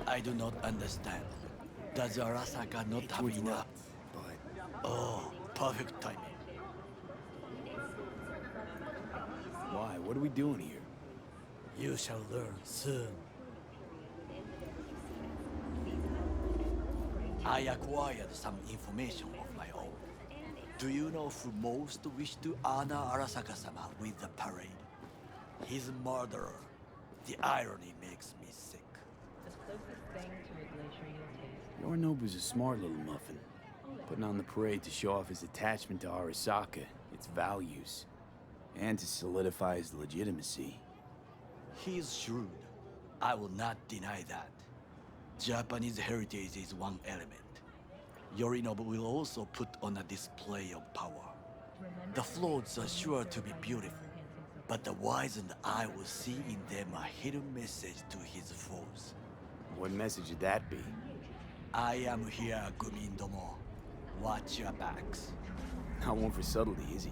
I do not understand. Does Arasaka not have enough? But Oh, perfect timing. why? What are we doing here? You shall learn soon. I acquired some information of my own. Do you know who most wished to honor Arasaka-sama with the parade? His murderer. The irony makes me sick. The closest thing to a glacier you'll taste. Yorinobu's a smart little muffin. Putting on the parade to show off his attachment to Arasaka, its values, and to solidify his legitimacy. He's shrewd. I will not deny that. Japanese heritage is one element. Yorinobu will also put on a display of power. The floats are sure to be beautiful, but the wizened eye will see in them a hidden message to his foes. What message would that be? I am here, Gumindomo. Watch your backs. Not one for subtlety, is he?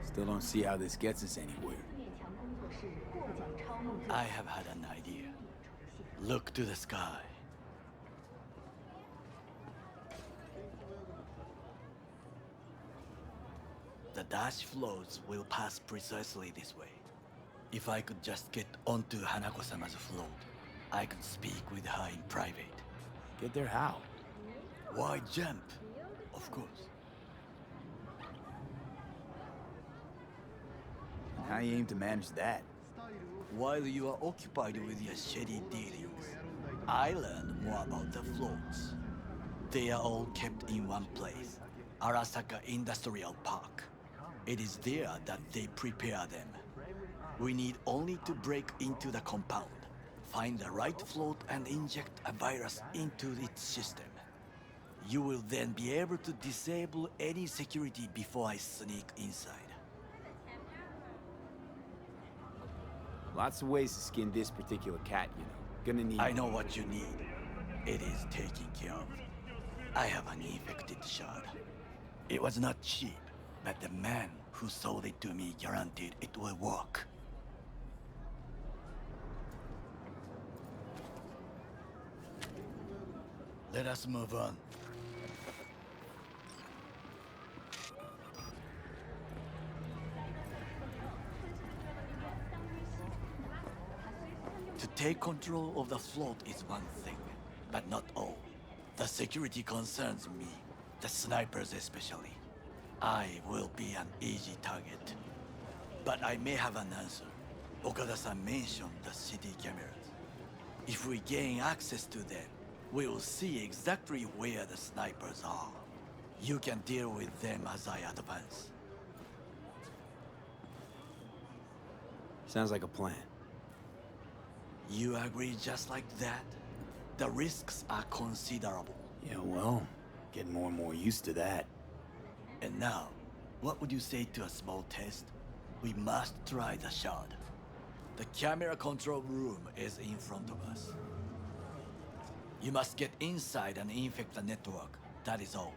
Still don't see how this gets us anywhere. I have had an idea. Look to the sky. The dash floats will pass precisely this way. If I could just get onto Hanako-sama's float, I could speak with her in private. Get there how? Why jump? Of course. How you aim to manage that? While you are occupied with your shady dealings, I learned more about the floats. They are all kept in one place, Arasaka Industrial Park. It is there that they prepare them. We need only to break into the compound, find the right float and inject a virus into its system. You will then be able to disable any security before I sneak inside. Lots of ways to skin this particular cat, you know. Gonna need... I know what you need. It is taken care of. I have an infected shard. It was not cheap, but the man who sold it to me guaranteed it will work. Let us move on. To take control of the float is one thing, but not all. The security concerns me, the snipers especially. I will be an easy target. But I may have an answer. Okada-san mentioned the city cameras. If we gain access to them, we will see exactly where the snipers are. You can deal with them as I advance. Sounds like a plan. You agree just like that? The risks are considerable. Yeah, well, getting more and more used to that. And now, what would you say to a small test? We must try the shard. The camera control room is in front of us. You must get inside and infect the network, that is all.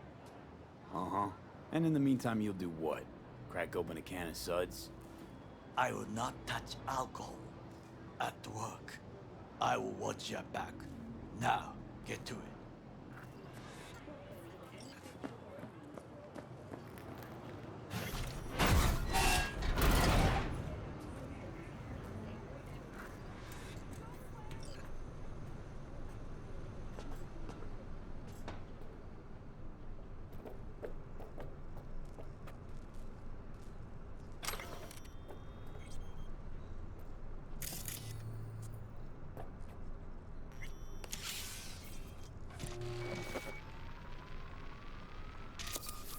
Uh-huh. And in the meantime, you'll do what? Crack open a can of suds? I will not touch alcohol. At work, I will watch your back. Now, get to it.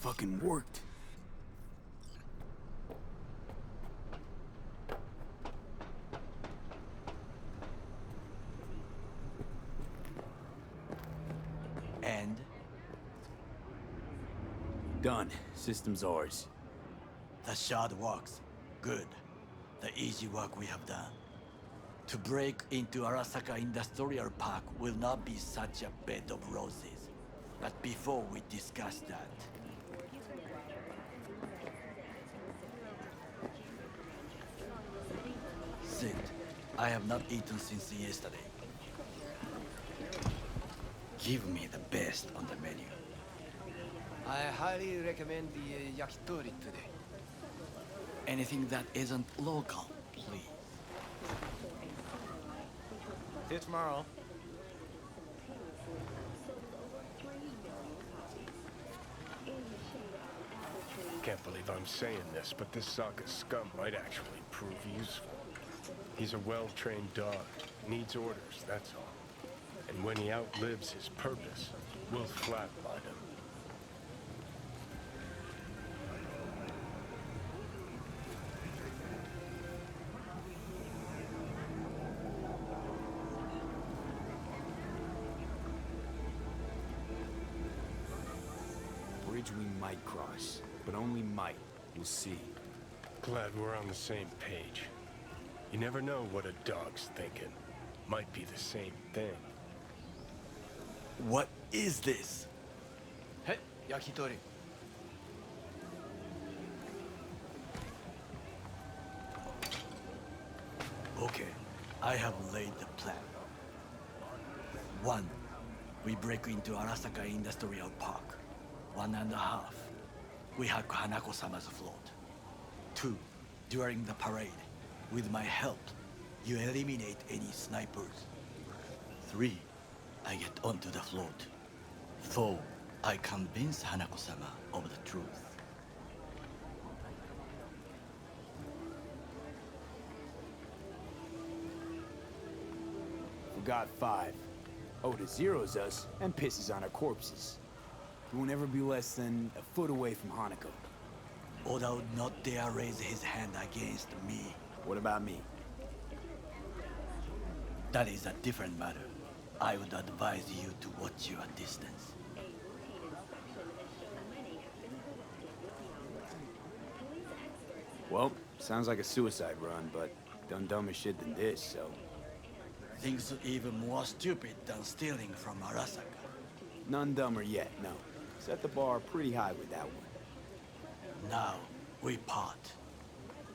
Fucking worked. And? Done. System's ours. The shard works. Good. The easy work we have done. To break into Arasaka Industrial Park will not be such a bed of roses. But before we discuss that, sit. I have not eaten since yesterday. Give me the best on the menu. I highly recommend the yakitori today. Anything that isn't local, please. See you tomorrow. Can't believe I'm saying this, but this Sokka scum might actually prove useful. He's a well-trained dog. Needs orders, that's all. And when he outlives his purpose, we'll flatline him. Bridge we might cross, but only might. We'll see. Glad we're on the same page. You never know what a dog's thinking. Might be the same thing. What is this? Hey, yakitori. Okay, I have laid the plan. 1. We break into Arasaka Industrial Park. 1.5. We hack Hanako-sama's float. 2. During the parade, with my help, you eliminate any snipers. 3. I get onto the float. 4. I convince Hanako-sama of the truth. Forgot 5. Oda zeroes us and pisses on our corpses. He won't ever be less than a foot away from Hanako. Oda would not dare raise his hand against me. What about me? That is a different matter. I would advise you to watch your distance. Well, sounds like a suicide run, but done dumber shit than this, so... Things even more stupid than stealing from Arasaka. None dumber yet, no. Set the bar pretty high with that one. Now, we part.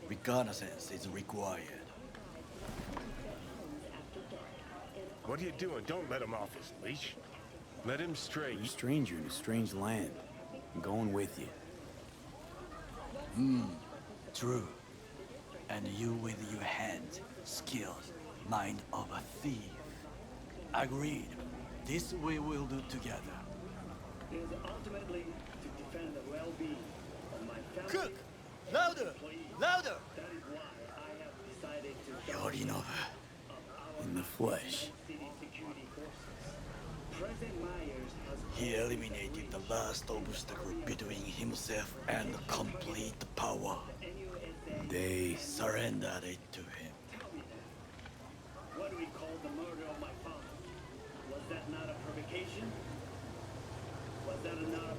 Reconnaissance is required. What are you doing? Don't let him off his leash. Let him stray. You're a stranger in a strange land. I'm going with you. True. And you with your hands, skills, mind of a thief. Agreed. This we will do together. It is ultimately to defend the well-being of my family. Cook! Louder! Louder! That is why I have decided to Yorinobu. In the flesh. city security forces. President Myers has He eliminated the last obstacle between himself and complete power. They... Surrendered it to him. what we call the murder of my father. Was that not a provocation? Was that not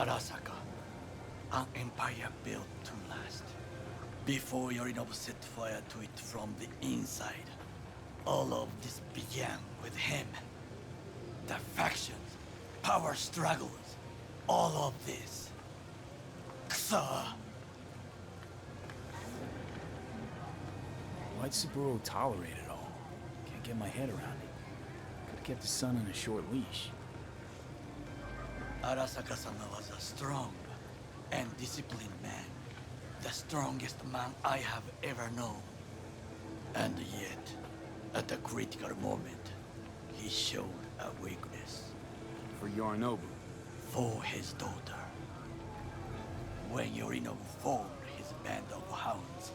Arasaka, an empire built to last. Before Yorinobu set fire to it from the inside, all of this began with him. The factions, power struggles, all of this. Kusa! Why'd Saburo tolerate it all? Can't get my head around it. Could've kept his son on a short leash. Arasaka-sama was a strong and disciplined man. The strongest man I have ever known. And yet, at a critical moment, he showed a weakness. For Yorinobu. For his daughter. When Yorinobu formed his band of hounds,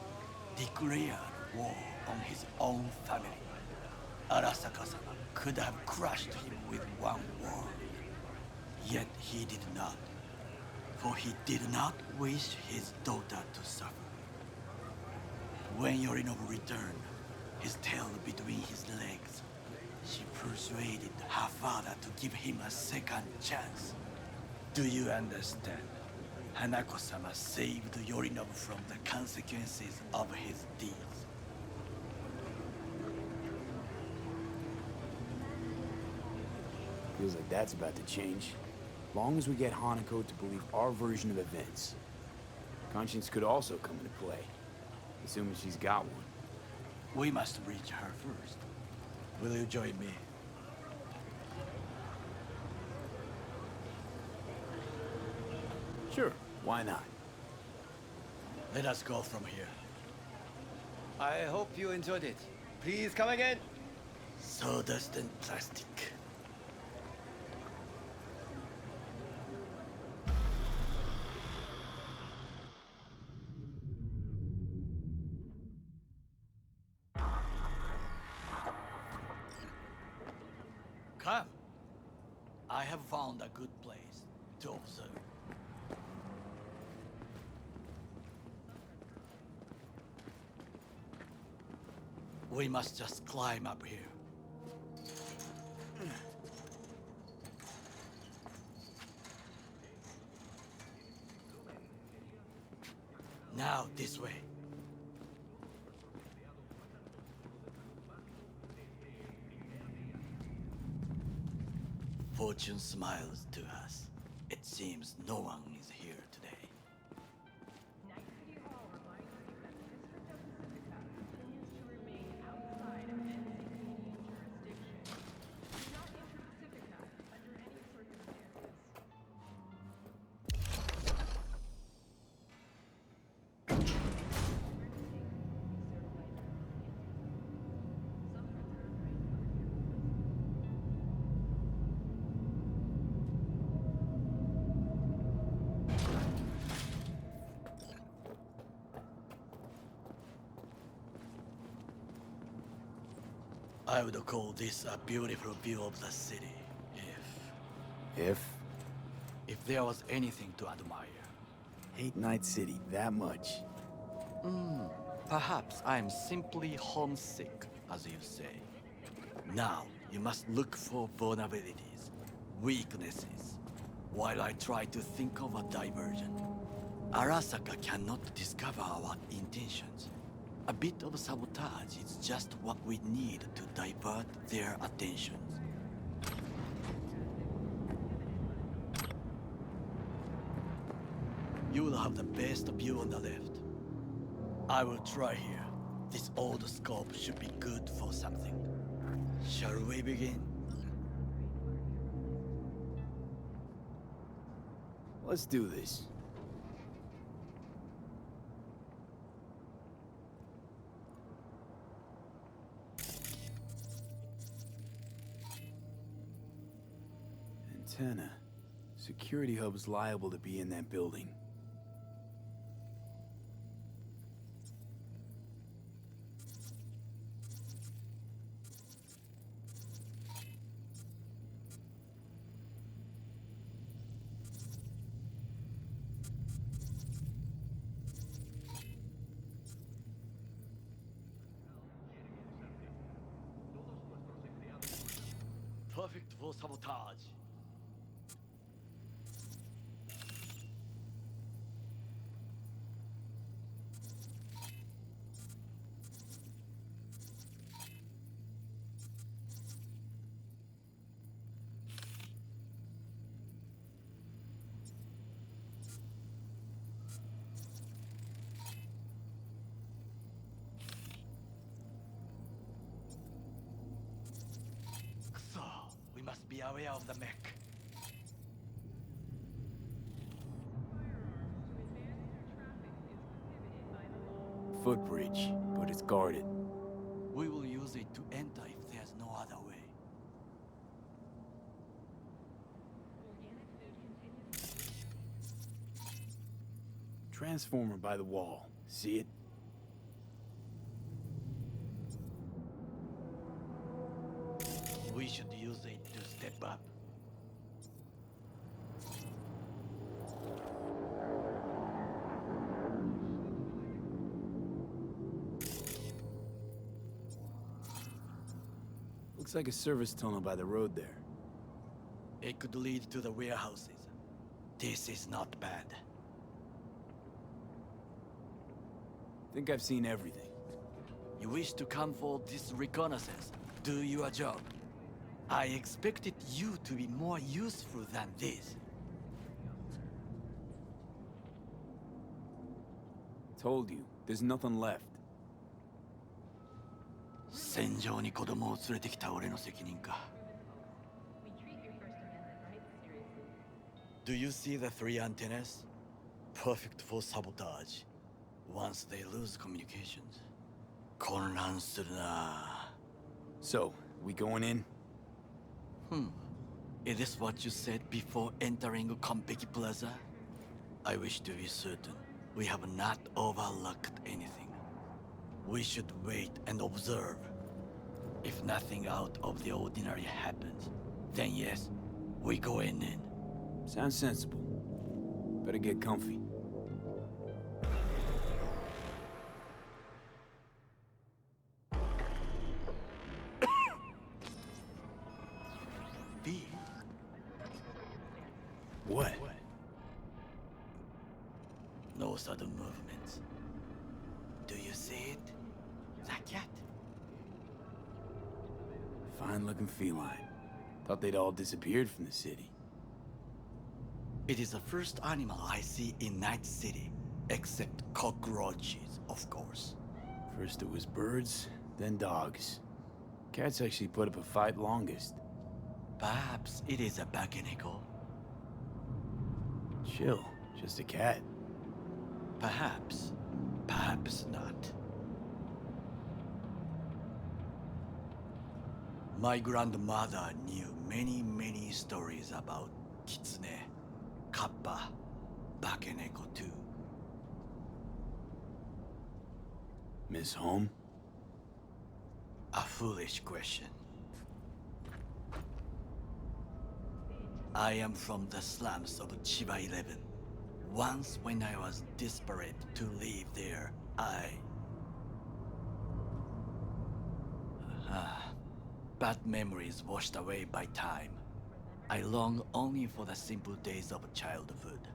declared war on his own family, Arasaka-sama could have crushed him with one word. Yet he did not, for he did not wish his daughter to suffer. When Yorinobu returned, his tail between his legs, she persuaded her father to give him a second chance. Do you understand? Hanako-sama saved Yorinobu from the consequences of his deeds. Feels like that's about to change. Long as we get Hanako to believe our version of events. Conscience could also come into play, assuming she's got one. We must reach her first. Will you join me? Sure, why not? Let us go from here. I hope you enjoyed it. Please come again. Sawdust and plastic. Come. I have found a good place to observe. We must just climb up here. Now, this way. Fortune smiles to us. It seems no one is here today. Night City Hall reminds you that the District of Pacifica continues to remain outside of NCPD jurisdiction. Do not enter Pacifica under any circumstances. I would call this a beautiful view of the city, if there was anything to admire. Hate Night City that much. Perhaps I'm simply homesick, as you say. Now, you must look for vulnerabilities, weaknesses, while I try to think of a diversion. Arasaka cannot discover our intentions. A bit of sabotage is just what we need to divert their attentions. You will have the best view on the left. I will try here. This old scope should be good for something. Shall we begin? Let's do this. Antenna. Security hub's liable to be in that building. Perfect for sabotage. So, we must be aware of the mech. Footbridge, but it's guarded. We will use it to enter if there's no other way. Transformer by the wall. See it? We should use it to step up. Looks like a service tunnel by the road there. It could lead to the warehouses. This is not bad. Think I've seen everything. You wish to come for this reconnaissance? Do your job. I expected you to be more useful than this. Told you, there's nothing left. 戦場に子供を連れてきた俺の責任か。We treat your First Amendment rights seriously. Do you see the three antennas? perfect for sabotage. Once they lose communications.混乱するな. So, we going in? Is this what you said before entering Konpeki Plaza? I wish to be certain we have not overlooked anything. We should wait and observe. If nothing out of the ordinary happens, then yes, we go in. Sounds sensible. Better get comfy. B. What? No sudden movements. Do you see it? That cat? Fine-looking feline. Thought they'd all disappeared from the city. It is the first animal I see in Night City, except cockroaches, of course. First it was birds, then dogs. Cats actually put up a fight longest. Perhaps it is a bakeneko. Chill, just a cat. Perhaps. Perhaps not. My grandmother knew many stories about kitsune, kappa, bakeneko too. Miss home? A foolish question. I am from the slums of Chiba 11. Once when I was desperate to live there, bad memories washed away by time. I long only for the simple days of childhood.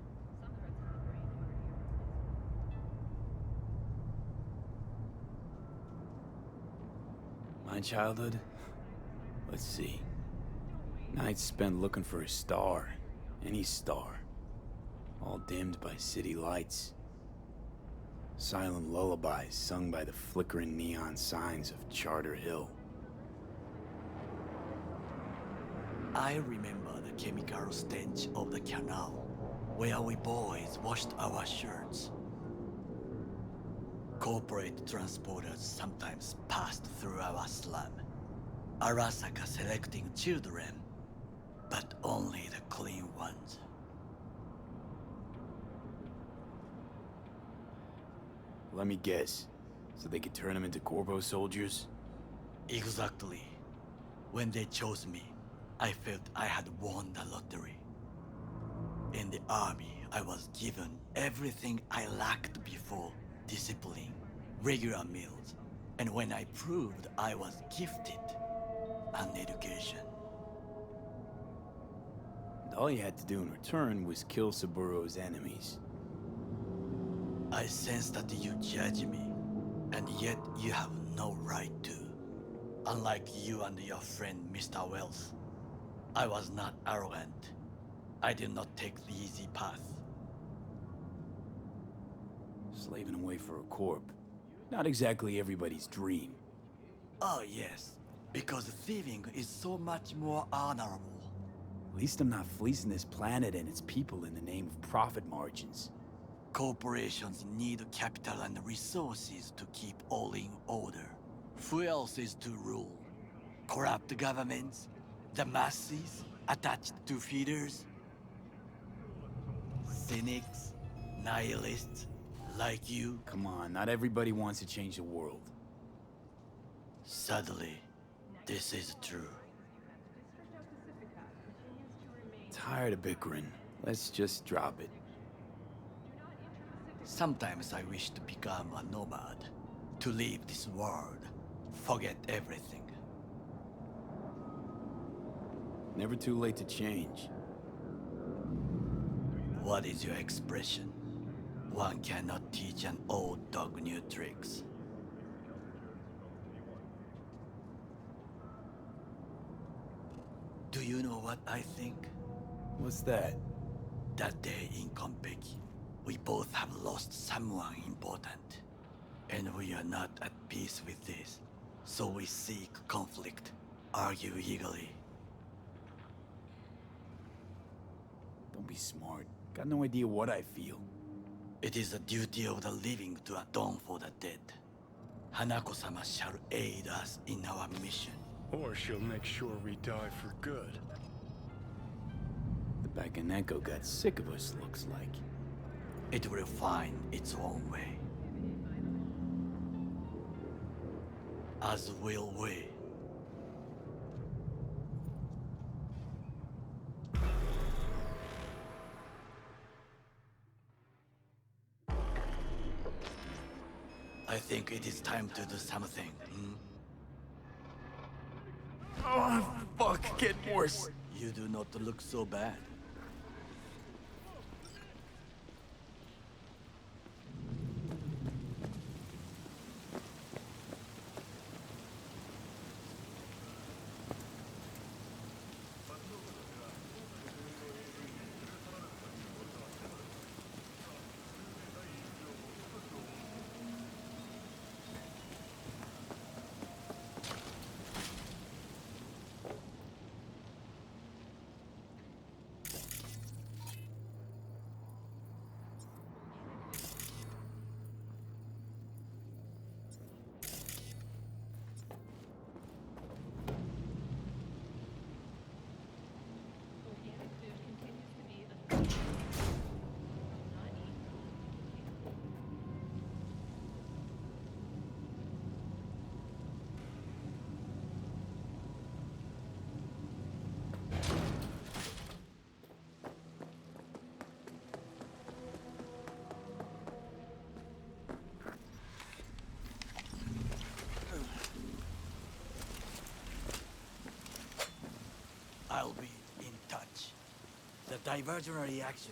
My childhood? Let's see. Nights spent looking for a star. Any star. All dimmed by city lights. Silent lullabies sung by the flickering neon signs of Charter Hill. I remember the chemical stench of the canal, where we boys washed our shirts. Corporate transporters sometimes passed through our slum, Arasaka selecting children, but only the clean ones. Let me guess. So they could turn them into Corpo soldiers? Exactly. When they chose me, I felt I had won the lottery. In the army, I was given everything I lacked before: discipline, regular meals, and when I proved I was gifted, an education. And all you had to do in return was kill Saburo's enemies. I sense that you judge me, and yet you have no right to. Unlike you and your friend Mr. Wells, I was not arrogant. I did not take the easy path. Slaving away for a corp. Not exactly everybody's dream. Oh yes, because thieving is so much more honorable. At least I'm not fleecing this planet and its people in the name of profit margins. Corporations need capital and resources to keep all in order. Who else is to rule? Corrupt governments? The masses attached to feeders? Cynics? Nihilists? Like you? Come on, not everybody wants to change the world. Sadly, this is true. Tired of bickering. Let's just drop it. Sometimes I wish to become a nomad, to leave this world, forget everything. Never too late to change. What is your expression? One cannot teach an old dog new tricks. Do you know what I think? What's that? That day in Konpeki, we both have lost someone important. And we are not at peace with this. So we seek conflict, argue eagerly. Don't be smart. Got no idea what I feel. It is the duty of the living to atone for the dead. Hanako-sama shall aid us in our mission. Or she'll make sure we die for good. The Bakaneko got sick of us, looks like. It will find its own way. As will we. I think it is time to do something. Oh, fuck, getting worse. You do not look so bad. I'll be in touch. The divergent reaction,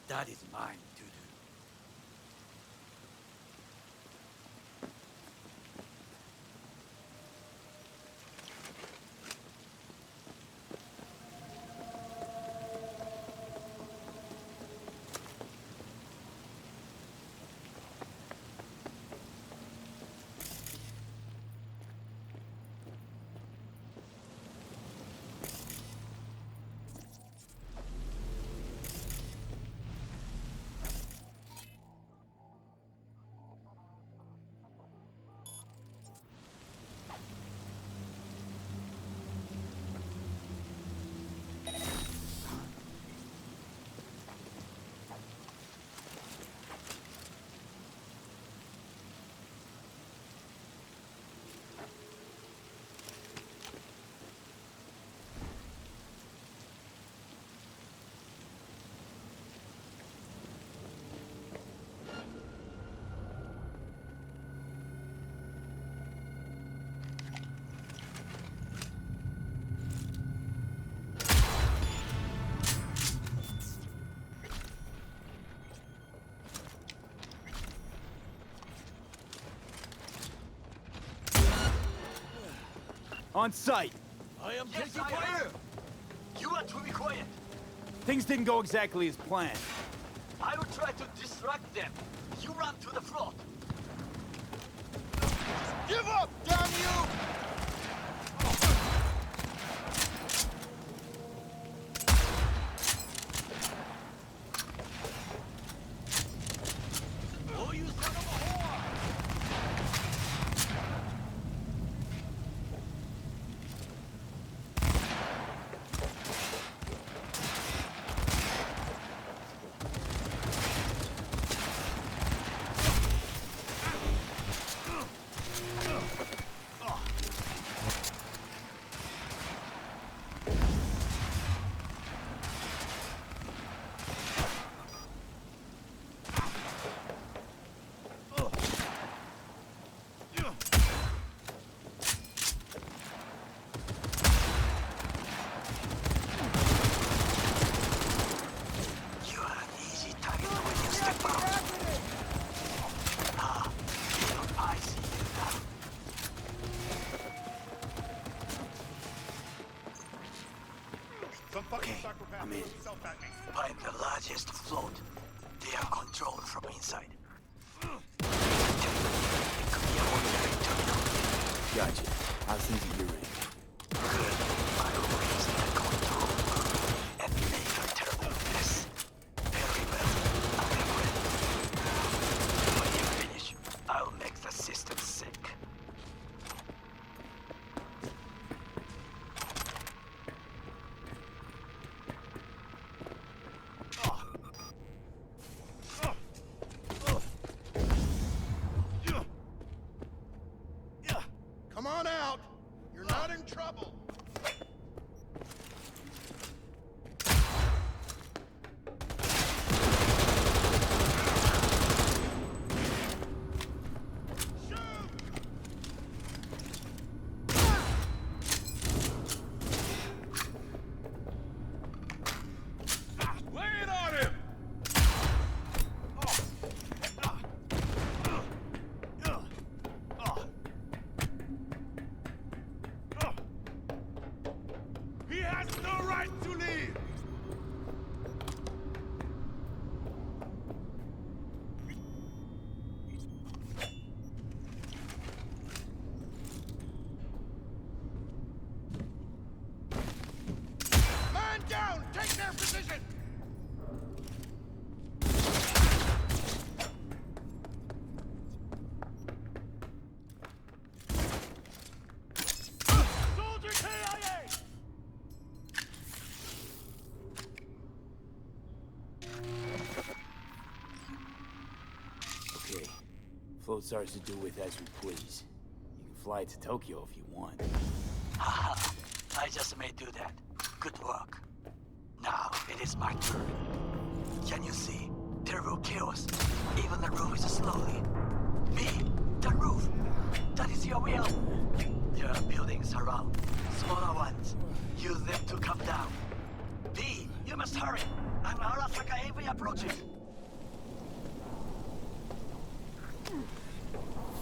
that is mine to do. On sight! I am taking fire! You are to be quiet. Things didn't go exactly as planned. I will try to distract them. You run to the front. Give up, damn you! Oh, you son of a whore! Okay, I'm in. Find the largest float. They are controlled from inside. It could be a ordinary terminal. Gotcha. How's things at your end? Good. I will raise the control room and make a terrible mess. Very well. I am ready. trouble! Down! Take their position! Soldier KIA! Okay. Float's ours to do with as we please. You can fly to Tokyo if you want. Haha, I just may do that. Good work. Now it is my turn. Can you see? Terrible chaos. Even the roof is slowly. Me, the roof. That is your will. There are buildings around. Smaller ones. Use them to come down. B, you must hurry. An Arasaka AV approaches.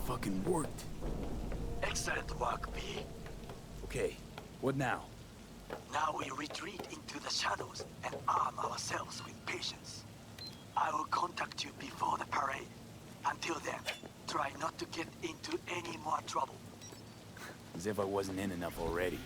Fucking worked. Excellent work, B. Okay, what now? Now we retreat into the shadows and arm ourselves with patience. I will contact you before the parade. Until then, try not to get into any more trouble. As if I wasn't in enough already.